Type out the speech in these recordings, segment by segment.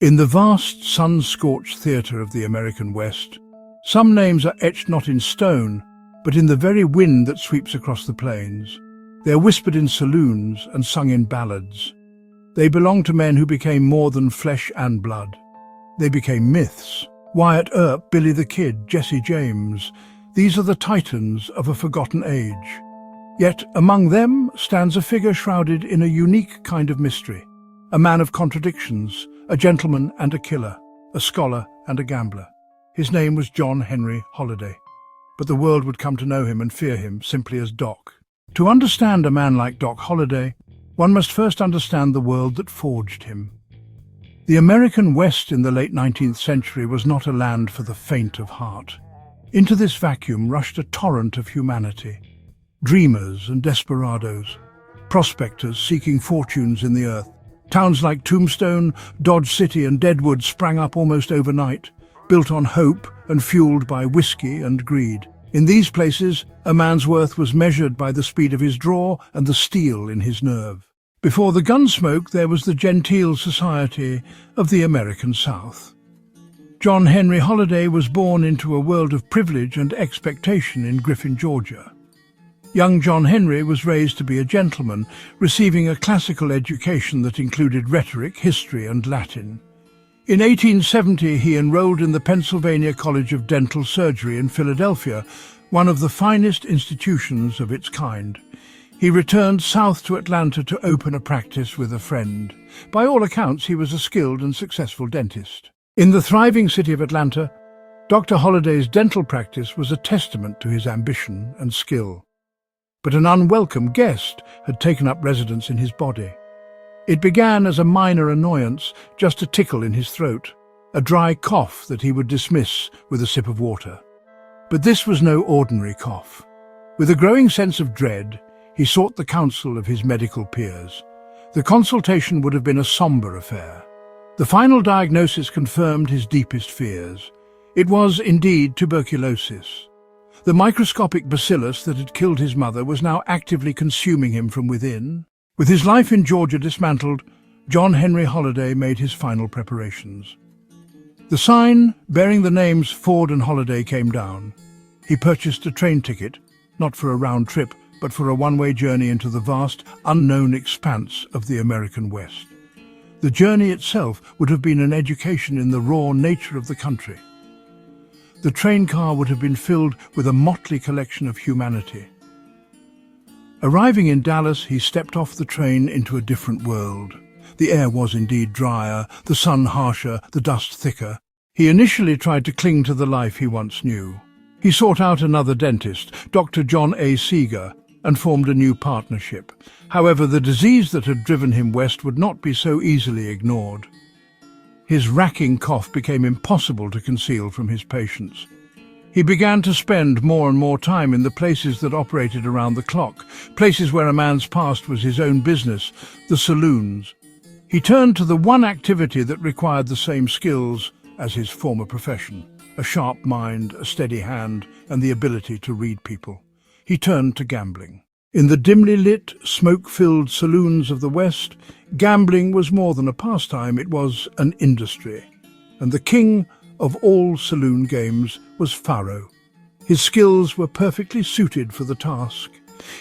In the vast, sun-scorched theatre of the American West, some names are etched not in stone, but in the very wind that sweeps across the plains. They are whispered in saloons and sung in ballads. They belong to men who became more than flesh and blood. They became myths. Wyatt Earp, Billy the Kid, Jesse James. These are the titans of a forgotten age. Yet among them stands a figure shrouded in a unique kind of mystery. A man of contradictions, a gentleman and a killer, a scholar and a gambler. His name was John Henry Holliday, but the world would come to know him and fear him simply as Doc. To understand a man like Doc Holliday, one must first understand the world that forged him. The American West in the late 19th century was not a land for the faint of heart. Into this vacuum rushed a torrent of humanity. Dreamers and desperados, prospectors seeking fortunes in the earth. Towns like Tombstone, Dodge City and Deadwood sprang up almost overnight, built on hope and fueled by whiskey and greed. In these places, a man's worth was measured by the speed of his draw and the steel in his nerve. Before the gunsmoke, there was the genteel society of the American South. John Henry Holliday was born into a world of privilege and expectation in Griffin, Georgia. Young John Henry was raised to be a gentleman, receiving a classical education that included rhetoric, history and Latin. In 1870 he enrolled in the Pennsylvania College of Dental Surgery in Philadelphia, one of the finest institutions of its kind. He returned south to Atlanta to open a practice with a friend. By all accounts, he was a skilled and successful dentist. In the thriving city of Atlanta, Dr. Holliday's dental practice was a testament to his ambition and skill. But an unwelcome guest had taken up residence in his body. It began as a minor annoyance, just a tickle in his throat, a dry cough that he would dismiss with a sip of water. But this was no ordinary cough. With a growing sense of dread, he sought the counsel of his medical peers. The consultation would have been a somber affair. The final diagnosis confirmed his deepest fears. It was, indeed, tuberculosis. The microscopic bacillus that had killed his mother was now actively consuming him from within. With his life in Georgia dismantled, John Henry Holliday made his final preparations. The sign bearing the names Ford and Holliday came down. He purchased a train ticket, not for a round trip, but for a one-way journey into the vast, unknown expanse of the American West. The journey itself would have been an education in the raw nature of the country. The train car would have been filled with a motley collection of humanity. Arriving in Dallas, he stepped off the train into a different world. The air was indeed drier, the sun harsher, the dust thicker. He initially tried to cling to the life he once knew. He sought out another dentist, Dr. John A. Seeger, and formed a new partnership. However, the disease that had driven him west would not be so easily ignored. His racking cough became impossible to conceal from his patients. He began to spend more and more time in the places that operated around the clock, places where a man's past was his own business, the saloons. He turned to the one activity that required the same skills as his former profession, a sharp mind, a steady hand, and the ability to read people. He turned to gambling. In the dimly lit, smoke-filled saloons of the West, gambling was more than a pastime, it was an industry. And the king of all saloon games was Faro. His skills were perfectly suited for the task.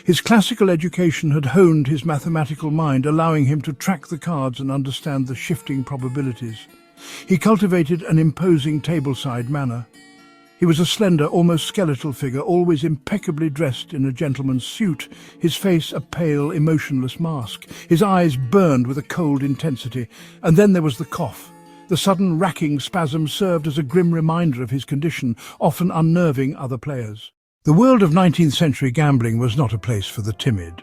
His classical education had honed his mathematical mind, allowing him to track the cards and understand the shifting probabilities. He cultivated an imposing tableside manner. He was a slender, almost skeletal figure, always impeccably dressed in a gentleman's suit, his face a pale, emotionless mask. His eyes burned with a cold intensity. And then there was the cough. The sudden racking spasm served as a grim reminder of his condition, often unnerving other players. The world of 19th century gambling was not a place for the timid.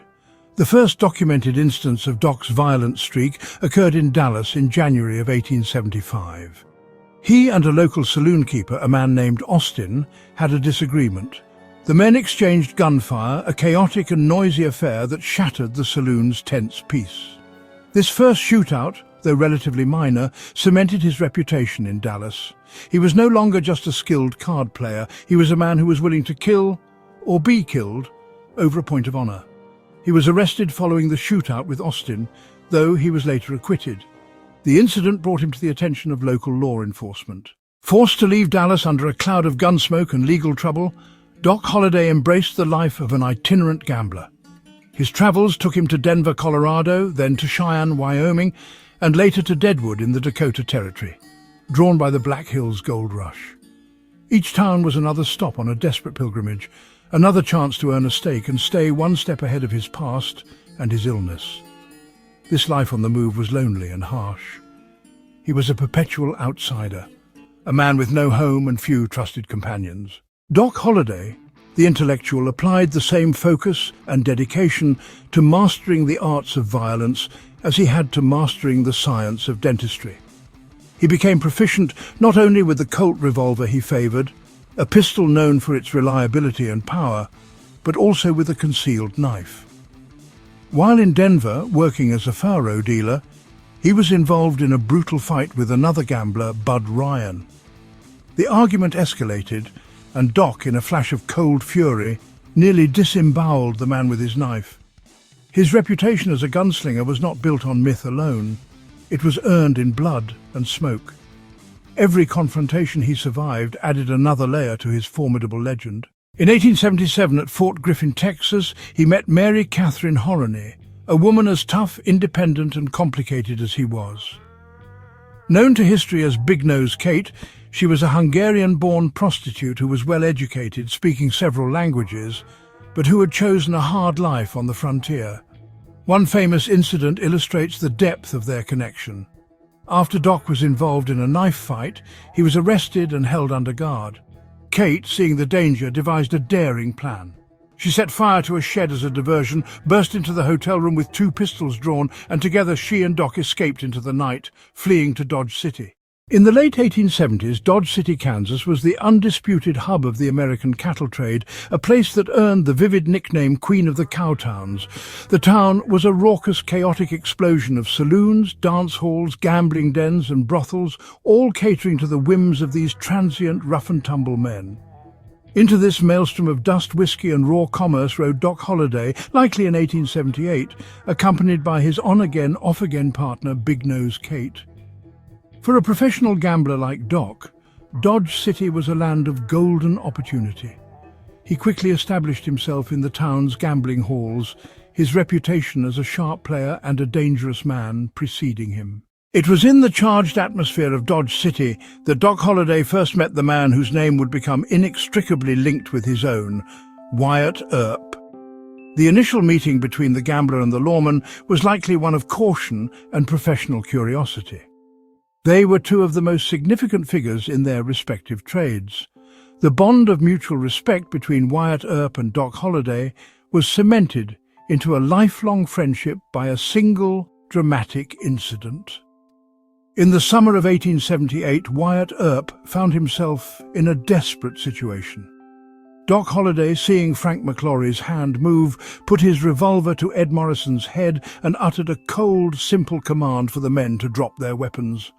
The first documented instance of Doc's violent streak occurred in Dallas in January of 1875. He and a local saloon keeper, a man named Austin, had a disagreement. The men exchanged gunfire, a chaotic and noisy affair that shattered the saloon's tense peace. This first shootout, though relatively minor, cemented his reputation in Dallas. He was no longer just a skilled card player, he was a man who was willing to kill, or be killed, over a point of honor. He was arrested following the shootout with Austin, though he was later acquitted. The incident brought him to the attention of local law enforcement. Forced to leave Dallas under a cloud of gunsmoke and legal trouble, Doc Holliday embraced the life of an itinerant gambler. His travels took him to Denver, Colorado, then to Cheyenne, Wyoming, and later to Deadwood in the Dakota Territory, drawn by the Black Hills gold rush. Each town was another stop on a desperate pilgrimage, another chance to earn a stake and stay one step ahead of his past and his illness. This life on the move was lonely and harsh. He was a perpetual outsider, a man with no home and few trusted companions. Doc Holliday, the intellectual, applied the same focus and dedication to mastering the arts of violence as he had to mastering the science of dentistry. He became proficient not only with the Colt revolver he favoured, a pistol known for its reliability and power, but also with a concealed knife. While in Denver, working as a faro dealer, he was involved in a brutal fight with another gambler, Bud Ryan. The argument escalated, and Doc, in a flash of cold fury, nearly disemboweled the man with his knife. His reputation as a gunslinger was not built on myth alone. It was earned in blood and smoke. Every confrontation he survived added another layer to his formidable legend. In 1877 at Fort Griffin, Texas, he met Mary Catherine Horney, a woman as tough, independent and complicated as he was. Known to history as Big Nose Kate, she was a Hungarian-born prostitute who was well-educated, speaking several languages, but who had chosen a hard life on the frontier. One famous incident illustrates the depth of their connection. After Doc was involved in a knife fight, he was arrested and held under guard. Kate, seeing the danger, devised a daring plan. She set fire to a shed as a diversion, burst into the hotel room with 2 pistols drawn, and together she and Doc escaped into the night, fleeing to Dodge City. In the late 1870s, Dodge City, Kansas was the undisputed hub of the American cattle trade, a place that earned the vivid nickname Queen of the Cowtowns. The town was a raucous, chaotic explosion of saloons, dance halls, gambling dens and brothels, all catering to the whims of these transient, rough-and-tumble men. Into this maelstrom of dust, whiskey and raw commerce rode Doc Holliday, likely in 1878, accompanied by his on-again, off-again partner, Big Nose Kate. For a professional gambler like Doc, Dodge City was a land of golden opportunity. He quickly established himself in the town's gambling halls, his reputation as a sharp player and a dangerous man preceding him. It was in the charged atmosphere of Dodge City that Doc Holliday first met the man whose name would become inextricably linked with his own, Wyatt Earp. The initial meeting between the gambler and the lawman was likely one of caution and professional curiosity. They were 2 of the most significant figures in their respective trades. The bond of mutual respect between Wyatt Earp and Doc Holliday was cemented into a lifelong friendship by a single dramatic incident. In the summer of 1878, Wyatt Earp found himself in a desperate situation. Doc Holliday, seeing Frank McClory's hand move, put his revolver to Ed Morrison's head and uttered a cold, simple command for the men to drop their weapons.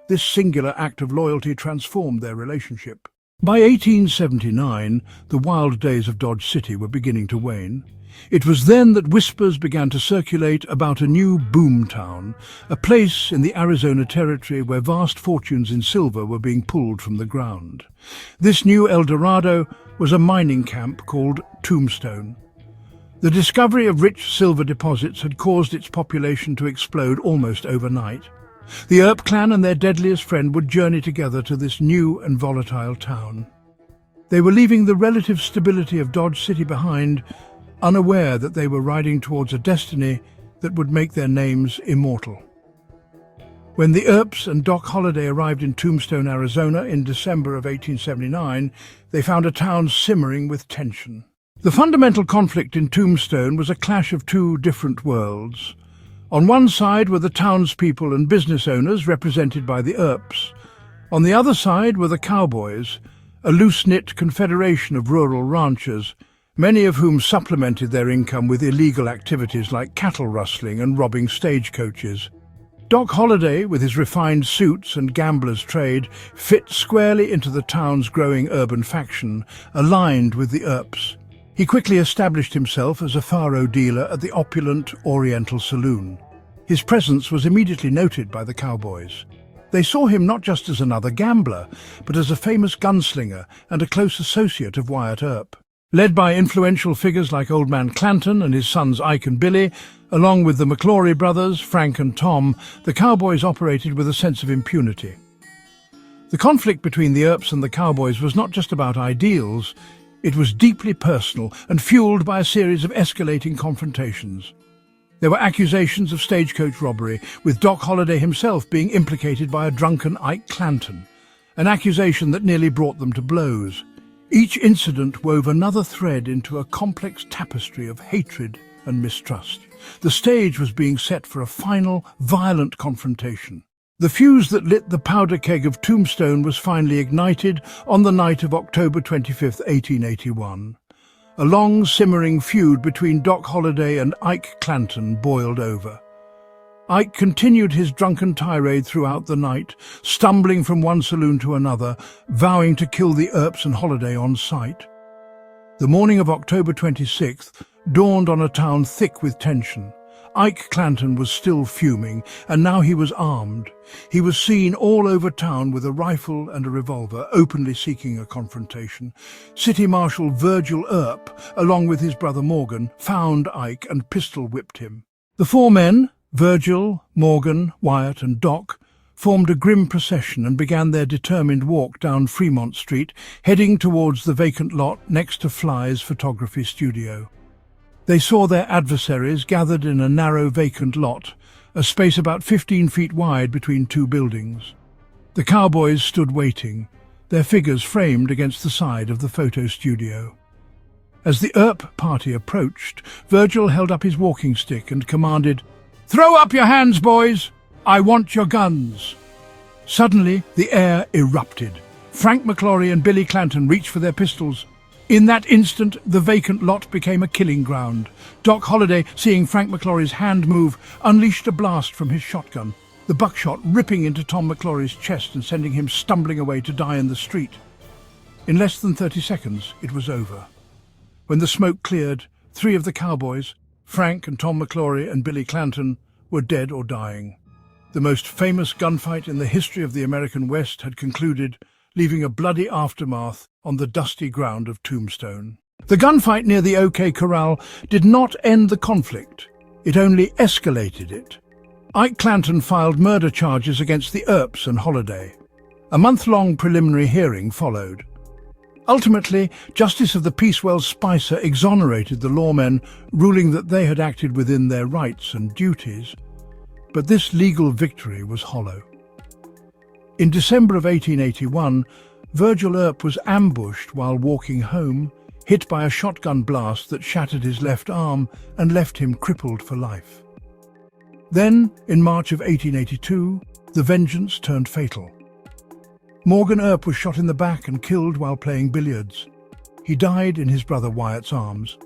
This singular act of loyalty transformed their relationship. By 1879, the wild days of Dodge City were beginning to wane. It was then that whispers began to circulate about a new boom town, a place in the Arizona Territory where vast fortunes in silver were being pulled from the ground. This new El Dorado was a mining camp called Tombstone. The discovery of rich silver deposits had caused its population to explode almost overnight. The Earp clan and their deadliest friend would journey together to this new and volatile town. They were leaving the relative stability of Dodge City behind, unaware that they were riding towards a destiny that would make their names immortal. When the Earps and Doc Holliday arrived in Tombstone, Arizona in December of 1879, they found a town simmering with tension. The fundamental conflict in Tombstone was a clash of 2 different worlds. On one side were the townspeople and business owners represented by the Earps. On the other side were the cowboys, a loose-knit confederation of rural ranchers, many of whom supplemented their income with illegal activities like cattle rustling and robbing stagecoaches. Doc Holliday, with his refined suits and gambler's trade, fit squarely into the town's growing urban faction, aligned with the Earps. He quickly established himself as a faro dealer at the opulent Oriental Saloon. His presence was immediately noted by the cowboys. They saw him not just as another gambler, but as a famous gunslinger and a close associate of Wyatt Earp. Led by influential figures like Old Man Clanton and his sons Ike and Billy, along with the McClory brothers, Frank and Tom, the cowboys operated with a sense of impunity. The conflict between the Earps and the cowboys was not just about ideals, it was deeply personal and fueled by a series of escalating confrontations. There were accusations of stagecoach robbery, with Doc Holliday himself being implicated by a drunken Ike Clanton, an accusation that nearly brought them to blows. Each incident wove another thread into a complex tapestry of hatred and mistrust. The stage was being set for a final, violent confrontation. The fuse that lit the powder keg of Tombstone was finally ignited on the night of October 25, 1881. A long, simmering feud between Doc Holliday and Ike Clanton boiled over. Ike continued his drunken tirade throughout the night, stumbling from one saloon to another, vowing to kill the Earps and Holliday on sight. The morning of October 26th dawned on a town thick with tension. Ike Clanton was still fuming, and now he was armed. He was seen all over town with a rifle and a revolver, openly seeking a confrontation. City Marshal Virgil Earp, along with his brother Morgan, found Ike and pistol-whipped him. The four men, Virgil, Morgan, Wyatt and Doc, formed a grim procession and began their determined walk down Fremont Street, heading towards the vacant lot next to Fly's photography studio. They saw their adversaries gathered in a narrow vacant lot, a space about 15 feet wide between two buildings. The cowboys stood waiting, their figures framed against the side of the photo studio. As the Earp party approached, Virgil held up his walking stick and commanded, "Throw up your hands, boys! I want your guns!" Suddenly, the air erupted. Frank McClory and Billy Clanton reached for their pistols. In that instant, the vacant lot became a killing ground. Doc Holliday, seeing Frank McClory's hand move, unleashed a blast from his shotgun, the buckshot ripping into Tom McClory's chest and sending him stumbling away to die in the street. In less than 30 seconds, it was over. When the smoke cleared, 3 of the cowboys, Frank and Tom McClory and Billy Clanton, were dead or dying. The most famous gunfight in the history of the American West had concluded, leaving a bloody aftermath on the dusty ground of Tombstone. The gunfight near the OK Corral did not end the conflict. It only escalated it. Ike Clanton filed murder charges against the Earps and Holliday. A month-long preliminary hearing followed. Ultimately, Justice of the Peace Wells Spicer exonerated the lawmen, ruling that they had acted within their rights and duties. But this legal victory was hollow. In December of 1881, Virgil Earp was ambushed while walking home, hit by a shotgun blast that shattered his left arm and left him crippled for life. Then, in March of 1882, the vengeance turned fatal. Morgan Earp was shot in the back and killed while playing billiards. He died in his brother Wyatt's arms.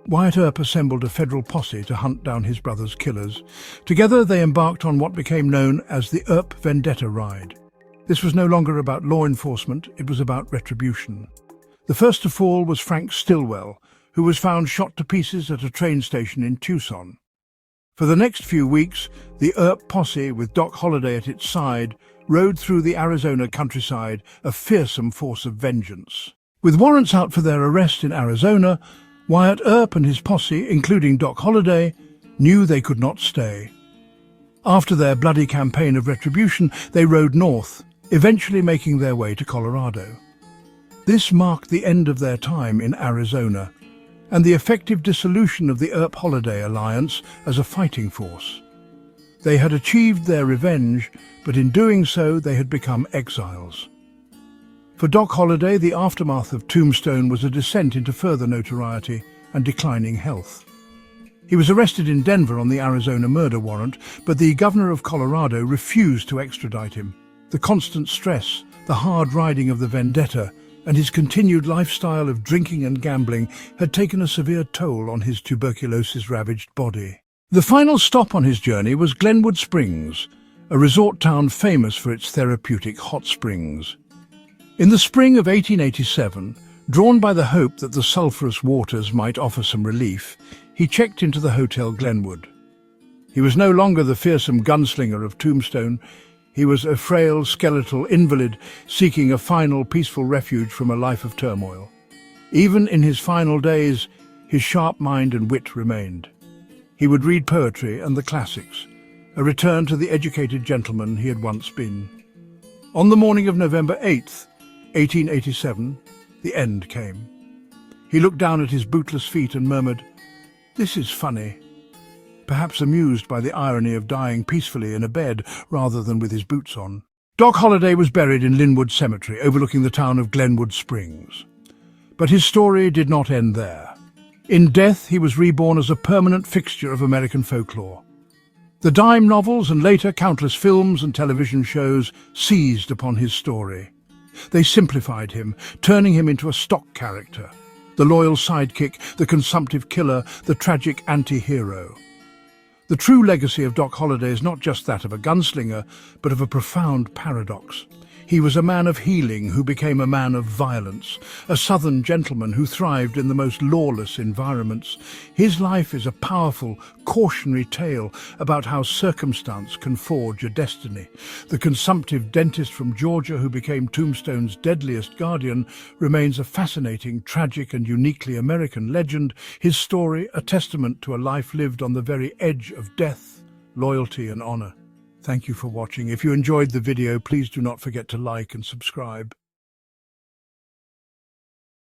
Wyatt Earp assembled a federal posse to hunt down his brother's killers. Together they embarked on what became known as the Earp Vendetta Ride. This was no longer about law enforcement, it was about retribution. The first to fall was Frank Stillwell, who was found shot to pieces at a train station in Tucson. For the next few weeks, the Earp posse, with Doc Holliday at its side, rode through the Arizona countryside, a fearsome force of vengeance. With warrants out for their arrest in Arizona, Wyatt Earp and his posse, including Doc Holliday, knew they could not stay. After their bloody campaign of retribution, they rode north, eventually making their way to Colorado. This marked the end of their time in Arizona, and the effective dissolution of the Earp-Holliday alliance as a fighting force. They had achieved their revenge, but in doing so they had become exiles. For Doc Holliday, the aftermath of Tombstone was a descent into further notoriety and declining health. He was arrested in Denver on the Arizona murder warrant, but the governor of Colorado refused to extradite him. The constant stress, the hard riding of the vendetta, and his continued lifestyle of drinking and gambling had taken a severe toll on his tuberculosis-ravaged body. The final stop on his journey was Glenwood Springs, a resort town famous for its therapeutic hot springs. In the spring of 1887, drawn by the hope that the sulphurous waters might offer some relief, he checked into the Hotel Glenwood. He was no longer the fearsome gunslinger of Tombstone. He was a frail, skeletal invalid seeking a final, peaceful refuge from a life of turmoil. Even in his final days, his sharp mind and wit remained. He would read poetry and the classics, a return to the educated gentleman he had once been. On the morning of November 8th, 1887, the end came. He looked down at his bootless feet and murmured, "This is funny," perhaps amused by the irony of dying peacefully in a bed rather than with his boots on. Doc Holliday was buried in Linwood Cemetery, overlooking the town of Glenwood Springs. But his story did not end there. In death, he was reborn as a permanent fixture of American folklore. The dime novels and later countless films and television shows seized upon his story. They simplified him, turning him into a stock character. The loyal sidekick, the consumptive killer, the tragic anti-hero. The true legacy of Doc Holliday is not just that of a gunslinger, but of a profound paradox. He was a man of healing who became a man of violence, a southern gentleman who thrived in the most lawless environments. His life is a powerful, cautionary tale about how circumstance can forge a destiny. The consumptive dentist from Georgia who became Tombstone's deadliest guardian remains a fascinating, tragic and uniquely American legend, his story a testament to a life lived on the very edge of death, loyalty and honor. Thank you for watching. If you enjoyed the video, please do not forget to like and subscribe.